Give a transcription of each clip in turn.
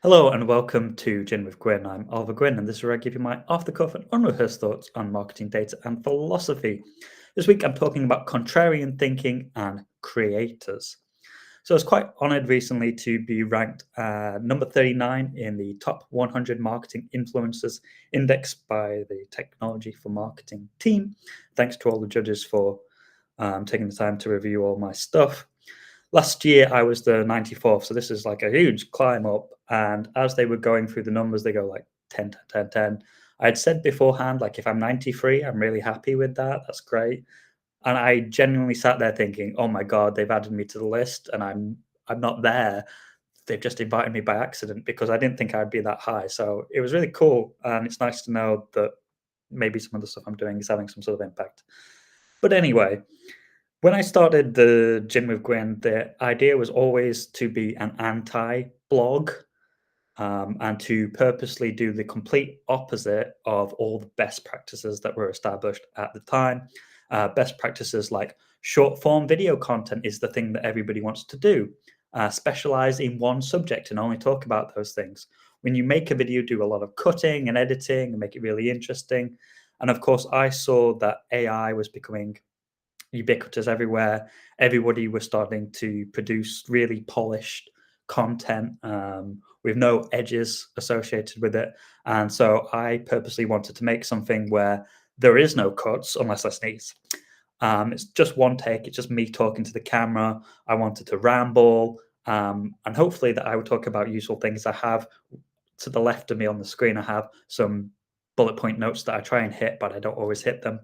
Hello and welcome to Gin with Gwynne. I'm Oliver Gwynne, and this is where I give you my off-the-cuff and unrehearsed thoughts on marketing data and philosophy. This week I'm talking about contrarian thinking and creators. So I was quite honored recently to be ranked number 39 in the top 100 marketing influencers index by the Technology for Marketing team. Thanks to all the judges for taking the time to review all my stuff. Last year, I was the 94th, so this is like a huge climb up. And as they were going through the numbers, they go like 10, 10, 10, 10. I'd said beforehand, like, if I'm 93, I'm really happy with that. That's great. And I genuinely sat there thinking, oh my God, they've added me to the list and I'm not there. They've just invited me by accident because I didn't think I'd be that high. So it was really cool. And it's nice to know that maybe some of the stuff I'm doing is having some sort of impact. But anyway, when I started the Gym with Gwen, the idea was always to be an anti-blog, and to purposely do the complete opposite of all the best practices that were established at the time. Best practices like short form video content is the thing that everybody wants to do. Specialize in one subject and only talk about those things. When you make a video, do a lot of cutting and editing and make it really interesting. And of course, I saw that AI was becoming ubiquitous everywhere. Everybody was starting to produce really polished content with no edges associated with it. And so I purposely wanted to make something where there is no cuts unless I sneeze. It's just one take. It's just me talking to the camera. I wanted to ramble, and hopefully that I would talk about useful things. I have to the left of me on the screen. I have some bullet point notes that I try and hit, but I don't always hit them.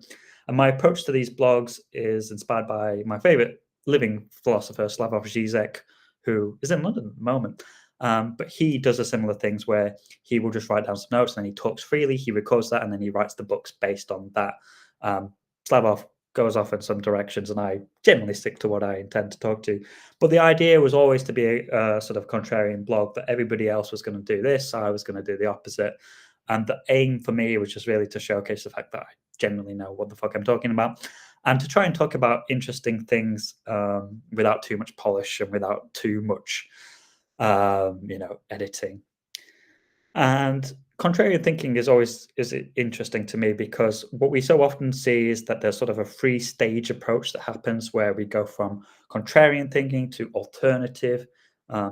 And my approach to these blogs is inspired by my favorite living philosopher, Slavoj Žižek, who is in London at the moment. But he does a similar things where he will just write down some notes and then he talks freely, he records that, and then he writes the books based on that. Slavoj goes off in some directions, and I generally stick to what I intend to talk to. But the idea was always to be a sort of contrarian blog, that everybody else was going to do this, I was going to do the opposite. And the aim for me was just really to showcase the fact that I genuinely know what the fuck I'm talking about, and to try and talk about interesting things without too much polish and without too much, editing. And contrarian thinking is interesting to me because what we so often see is that there's sort of a free stage approach that happens where we go from contrarian thinking to alternative,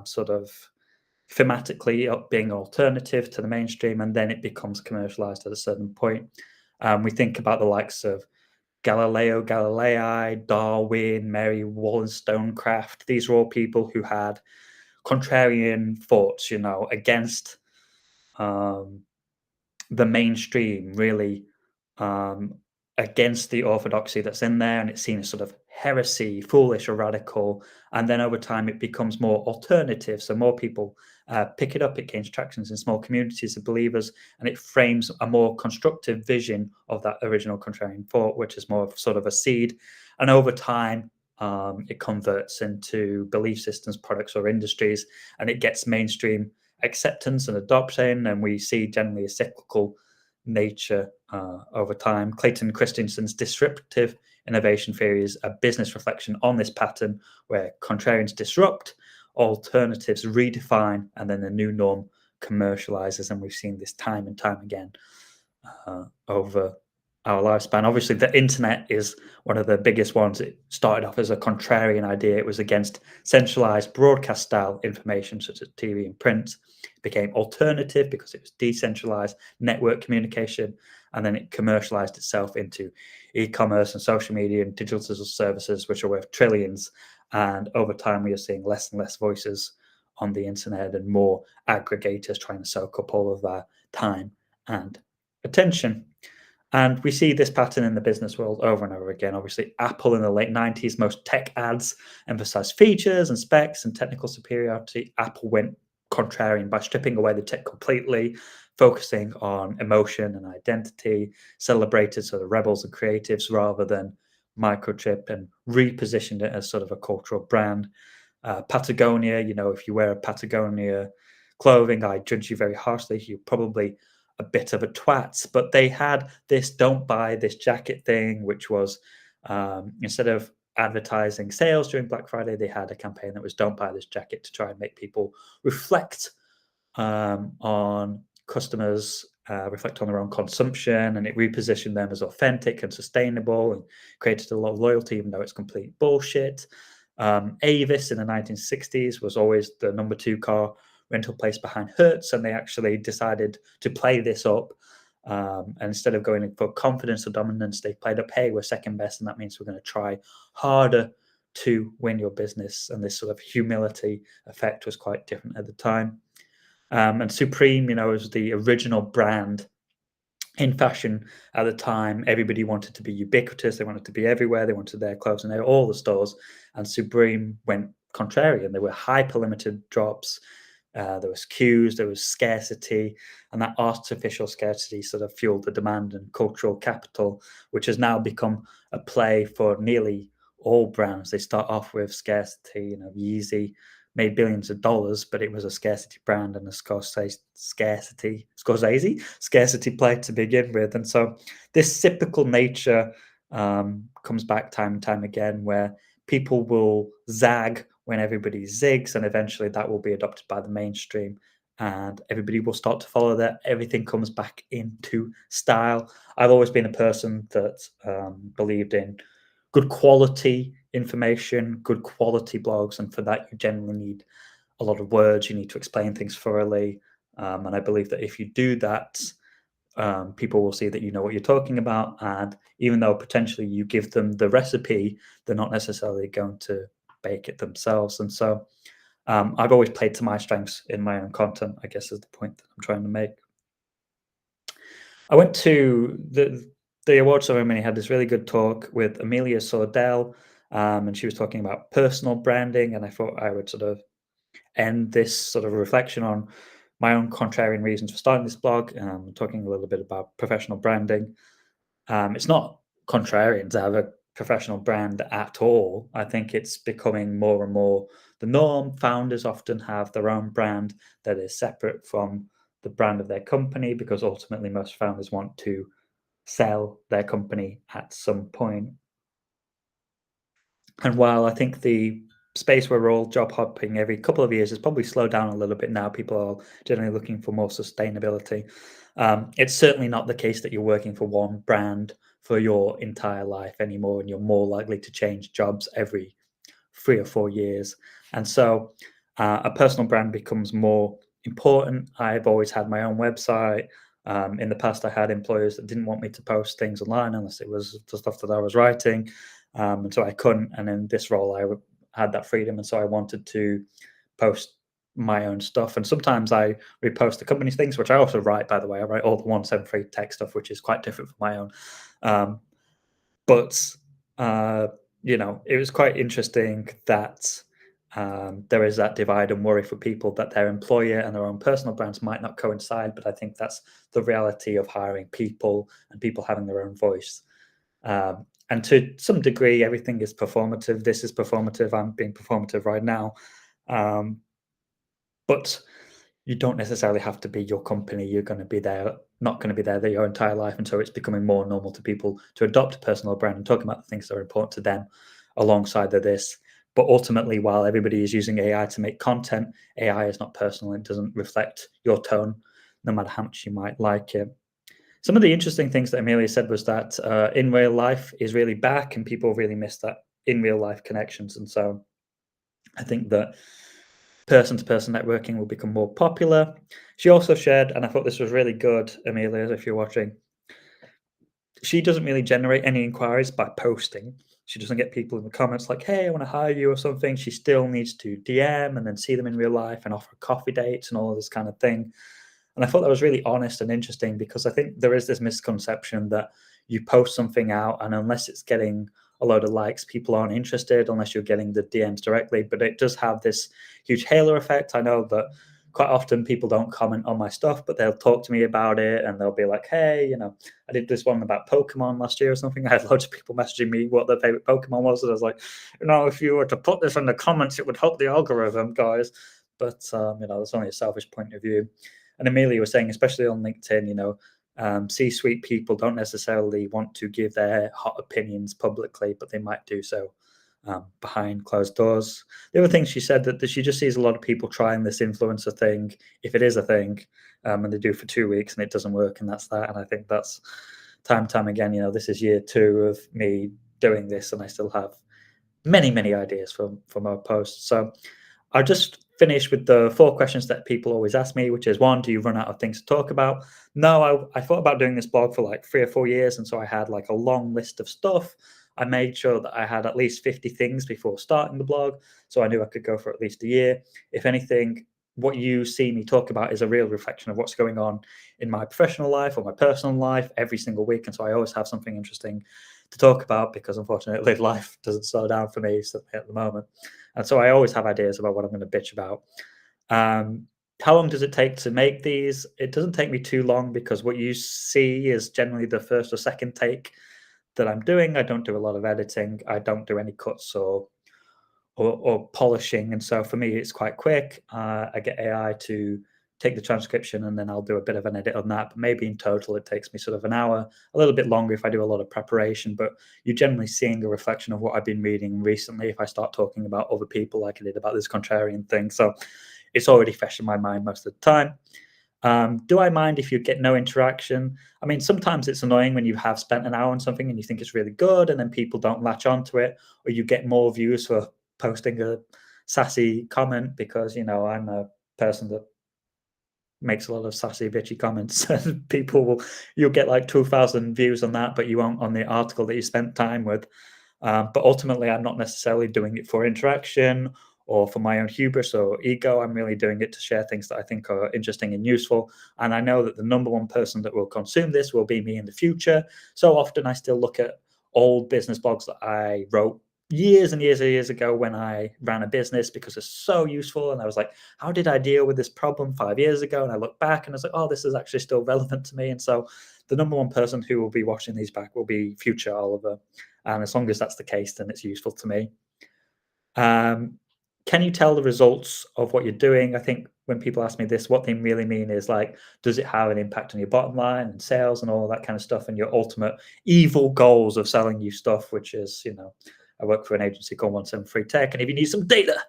sort of thematically being alternative to the mainstream, and then it becomes commercialized at a certain point. We think about the likes of Galileo Galilei, Darwin, Mary Wollstonecraft. These were all people who had contrarian thoughts, against um, the mainstream, really, um, against the orthodoxy that's in there, and it's seen as sort of heresy, foolish, or radical. And then over time, it becomes more alternative. So more people pick it up. It gains tractions in small communities of believers, and it frames a more constructive vision of that original contrarian thought, which is more of sort of a seed. And over time, it converts into belief systems, products, or industries, and it gets mainstream acceptance and adoption, and we see generally a cyclical nature over time. Clayton Christensen's disruptive innovation theory is a business reflection on this pattern where contrarians disrupt, alternatives redefine, and then the new norm commercializes. And we've seen this time and time again over our lifespan. Obviously, the internet is one of the biggest ones. It started off as a contrarian idea. It was against centralized broadcast style information such as TV and print. It became alternative because it was decentralized network communication, and then it commercialized itself into e-commerce and social media and digital services, which are worth trillions. And over time, we are seeing less and less voices on the internet and more aggregators trying to soak up all of our time and attention. And we see this pattern in the business world over and over again. Obviously, Apple in the late 90s, most tech ads emphasized features and specs and technical superiority. Apple went contrarian by stripping away the tech completely, focusing on emotion and identity, celebrated sort of rebels and creatives rather than microchip, and repositioned it as sort of a cultural brand. Patagonia, if you wear a Patagonia clothing, I judge you very harshly. You're probably a bit of a twat, but they had this "don't buy this jacket" thing, which was instead of advertising sales during Black Friday, they had a campaign that was "don't buy this jacket" to try and make people reflect on customers reflect on their own consumption, and it repositioned them as authentic and sustainable and created a lot of loyalty, even though it's complete bullshit. Avis in the 1960s was always the number two car rental place behind Hertz, and they actually decided to play this up. And instead of going for confidence or dominance, they played up, hey, we're second best, and that means we're going to try harder to win your business. And this sort of humility effect was quite different at the time. And Supreme, was the original brand in fashion at the time. Everybody wanted to be ubiquitous. They wanted to be everywhere. They wanted their clothes in all the stores. And Supreme went contrarian. There were hyper limited drops. There was queues, there was scarcity, and that artificial scarcity sort of fueled the demand and cultural capital, which has now become a play for nearly all brands. They start off with scarcity. Yeezy made billions of dollars, but it was a scarcity brand and a scarcity play to begin with. And so this cyclical nature comes back time and time again, where people will zag when everybody zigs, and eventually that will be adopted by the mainstream and everybody will start to follow that. Everything comes back into style. I've always been a person that believed in good quality information, good quality blogs, and for that you generally need a lot of words. You need to explain things thoroughly, and I believe that if you do that, people will see that you know what you're talking about, and even though potentially you give them the recipe, they're not necessarily going to bake it themselves. And so I've always played to my strengths in my own content, I guess, is the point that I'm trying to make. I went to the award ceremony, had this really good talk with Amelia Sordell, and she was talking about personal branding, and I thought I would sort of end this sort of reflection on my own contrarian reasons for starting this blog, talking a little bit about professional branding. It's not contrarian to have a professional brand at all. I think it's becoming more and more the norm. Founders often have their own brand that is separate from the brand of their company, because ultimately most founders want to sell their company at some point. And while I think the space where we're all job hopping every couple of years has probably slowed down a little bit now, people are generally looking for more sustainability. It's certainly not the case that you're working for one brand for your entire life anymore, and you're more likely to change jobs every 3 or 4 years. And so a personal brand becomes more important. I've always had my own website. In the past, I had employers that didn't want me to post things online unless it was the stuff that I was writing. And so I couldn't. And in this role, had that freedom. And so I wanted to post my own stuff. And sometimes I repost the company's things, which I also write, by the way. I write all the 173 tech stuff, which is quite different from my own. But it was quite interesting that there is that divide and worry for people that their employer and their own personal brands might not coincide. But I think that's the reality of hiring people and people having their own voice. And to some degree, everything is performative. This is performative. I'm being performative right now. But you don't necessarily have to be your company. You're going to be there, not going to be there your entire life. And so it's becoming more normal to people to adopt a personal brand and talk about the things that are important to them alongside of this. But ultimately, while everybody is using AI to make content, AI is not personal. It doesn't reflect your tone, no matter how much you might like it. Some of the interesting things that Amelia said was that in real life is really back, and people really miss that in real life connections. And so I think that person-to-person networking will become more popular. She also shared, and I thought this was really good, Amelia, if you're watching, she doesn't really generate any inquiries by posting. She doesn't get people in the comments like, hey, I want to hire you or something. She still needs to DM and then see them in real life and offer coffee dates and all of this kind of thing. And I thought that was really honest and interesting, because I think there is this misconception that you post something out and unless it's getting a load of likes, people aren't interested unless you're getting the DMs directly. But it does have this huge halo effect. I know that quite often people don't comment on my stuff, but they'll talk to me about it and they'll be like, hey, I did this one about Pokemon last year or something. I had loads of people messaging me what their favorite Pokemon was. And I was like, if you were to put this in the comments, it would help the algorithm, guys. But, that's only a selfish point of view. And Amelia was saying, especially on LinkedIn, C-suite people don't necessarily want to give their hot opinions publicly, but they might do so behind closed doors. The other thing she said that she just sees a lot of people trying this influencer thing, if it is a thing, and they do for 2 weeks and it doesn't work, and that's that. And I think that's time again. This is year 2 of me doing this, and I still have many ideas for my posts. So I'll just finish with the 4 questions that people always ask me, which is 1, do you run out of things to talk about? No, I thought about doing this blog for like 3 or 4 years, and so I had like a long list of stuff. I made sure that I had at least 50 things before starting the blog, so I knew I could go for at least a year. If anything, what you see me talk about is a real reflection of what's going on in my professional life or my personal life every single week, and so I always have something interesting to talk about because unfortunately life doesn't slow down for me at the moment. And so I always have ideas about what I'm going to bitch about. Um, how long does it take to make these? It doesn't take me too long because what you see is generally the first or second take that I'm doing. I don't do a lot of editing. I don't do any cuts or polishing. And so for me, it's quite quick. I get AI to take the transcription and then I'll do a bit of an edit on that. But maybe in total, it takes me sort of an hour, a little bit longer if I do a lot of preparation. But you're generally seeing a reflection of what I've been reading recently if I start talking about other people like I did about this contrarian thing. So it's already fresh in my mind most of the time. Do I mind if you get no interaction? I mean, sometimes it's annoying when you have spent an hour on something and you think it's really good and then people don't latch onto it, or you get more views for posting a sassy comment because, I'm a person that makes a lot of sassy, bitchy comments. And you'll get like 2,000 views on that, but you won't on the article that you spent time with. But ultimately, I'm not necessarily doing it for interaction or for my own hubris or ego. I'm really doing it to share things that I think are interesting and useful. And I know that the number one person that will consume this will be me in the future. So often I still look at old business blogs that I wrote years and years ago when I ran a business because it's so useful. And I was like, how did I deal with this problem 5 years ago? And I look back and I was like, oh, this is actually still relevant to me. And so the number one person who will be watching these back will be future Oliver. And as long as that's the case, then it's useful to me. Um, can you tell the results of what you're doing? I think when people ask me this, what they really mean is like, does it have an impact on your bottom line and sales and all that kind of stuff and your ultimate evil goals of selling you stuff, which is, I work for an agency called 173 Tech. And if you need some data,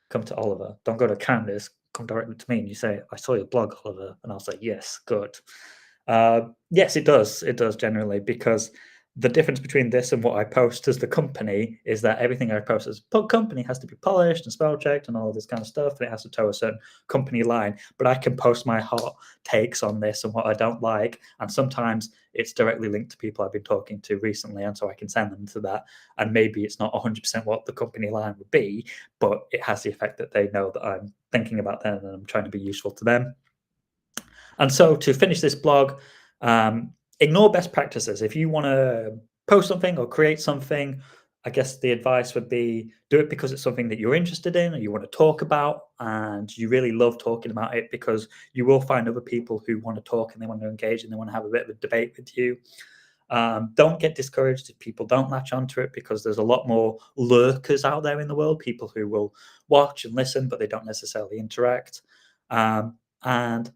come to Oliver. Don't go to Candice. Come directly to me and you say, I saw your blog, Oliver. And I'll say, yes, good. Yes, it does. It does generally because the difference between this and what I post as the company is that everything I post as company has to be polished and spell checked and all this kind of stuff. And it has to toe a certain company line. But I can post my hot takes on this and what I don't like. And sometimes it's directly linked to people I've been talking to recently. And so I can send them to that. And maybe it's not 100% what the company line would be, but it has the effect that they know that I'm thinking about them and I'm trying to be useful to them. And so to finish this blog, ignore best practices. If you want to post something or create something, I guess the advice would be do it because it's something that you're interested in or you want to talk about and you really love talking about it because you will find other people who want to talk and they want to engage and they want to have a bit of a debate with you. Don't get discouraged if people don't latch onto it because there's a lot more lurkers out there in the world, people who will watch and listen, but they don't necessarily interact. And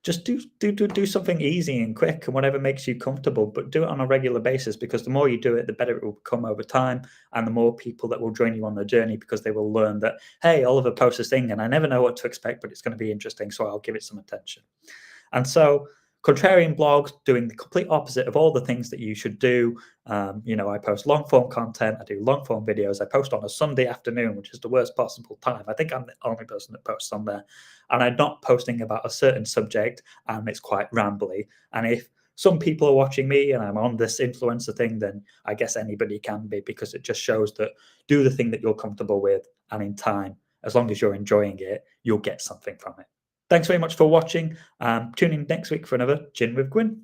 just do something easy and quick and whatever makes you comfortable, but do it on a regular basis because the more you do it, the better it will become over time, and the more people that will join you on the journey because they will learn that, hey, Oliver posts this thing and I never know what to expect, but it's going to be interesting, so I'll give it some attention. And so contrarian blogs doing the complete opposite of all the things that you should do. I post long form content. I do long form videos. I post on a Sunday afternoon, which is the worst possible time. I think I'm the only person that posts on there. And I'm not posting about a certain subject and it's quite rambly. And if some people are watching me and I'm on this influencer thing, then I guess anybody can be because it just shows that do the thing that you're comfortable with. And in time, as long as you're enjoying it, you'll get something from it. Thanks very much for watching. Tune in next week for another Gin with Gwyn.